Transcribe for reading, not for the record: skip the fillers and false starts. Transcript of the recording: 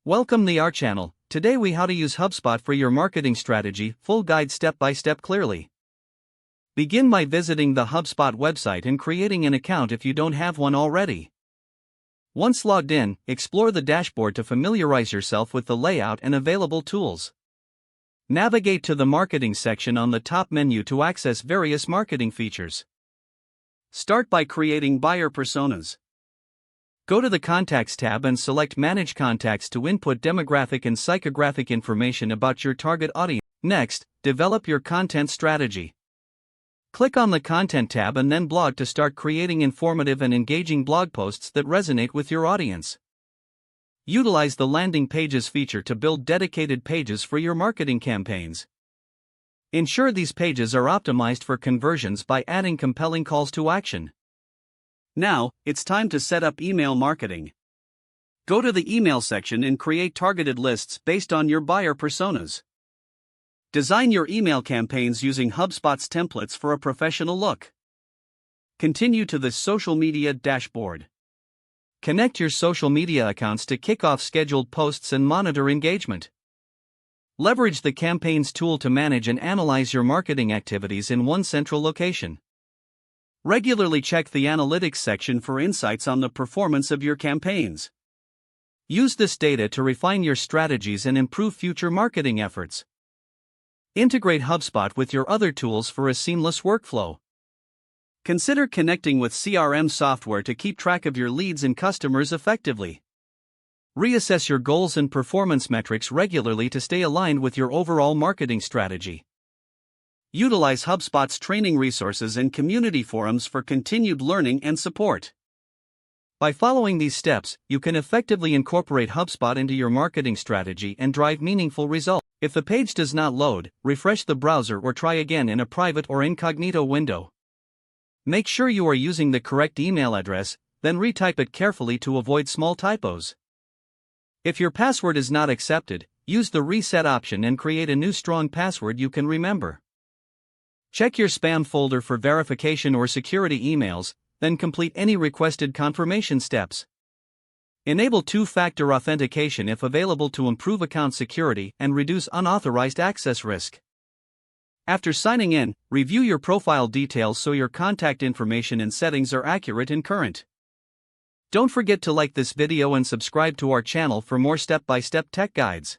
Welcome to our channel. Today we how to use HubSpot for your marketing strategy, full guide step by step clearly. Begin by visiting the HubSpot website and creating an account if you don't have one already. Once logged in, explore the dashboard to familiarize yourself with the layout and available tools. Navigate to the marketing section on the top menu to access various marketing features. Start by creating buyer personas. Go to the Contacts tab and select Manage Contacts to input demographic and psychographic information about your target audience. Next, develop your content strategy. Click on the Content tab and then Blog to start creating informative and engaging blog posts that resonate with your audience. Utilize the Landing Pages feature to build dedicated pages for your marketing campaigns. Ensure these pages are optimized for conversions by adding compelling calls to action. Now, it's time to set up email marketing. Go to the email section and create targeted lists based on your buyer personas. Design your email campaigns using HubSpot's templates for a professional look. Continue to the social media dashboard. Connect your social media accounts to kick off scheduled posts and monitor engagement. Leverage the Campaigns tool to manage and analyze your marketing activities in one central location. Regularly check the Analytics section for insights on the performance of your campaigns. Use this data to refine your strategies and improve future marketing efforts. Integrate HubSpot with your other tools for a seamless workflow. Consider connecting with CRM software to keep track of your leads and customers effectively. Reassess your goals and performance metrics regularly to stay aligned with your overall marketing strategy. Utilize HubSpot's training resources and community forums for continued learning and support. By following these steps, you can effectively incorporate HubSpot into your marketing strategy and drive meaningful results. If the page does not load, refresh the browser or try again in a private or incognito window. Make sure you are using the correct email address, then retype it carefully to avoid small typos. If your password is not accepted, use the reset option and create a new strong password you can remember. Check your spam folder for verification or security emails, then complete any requested confirmation steps. Enable two-factor authentication if available to improve account security and reduce unauthorized access risk. After signing in, review your profile details so your contact information and settings are accurate and current. Don't forget to like this video and subscribe to our channel for more step-by-step tech guides.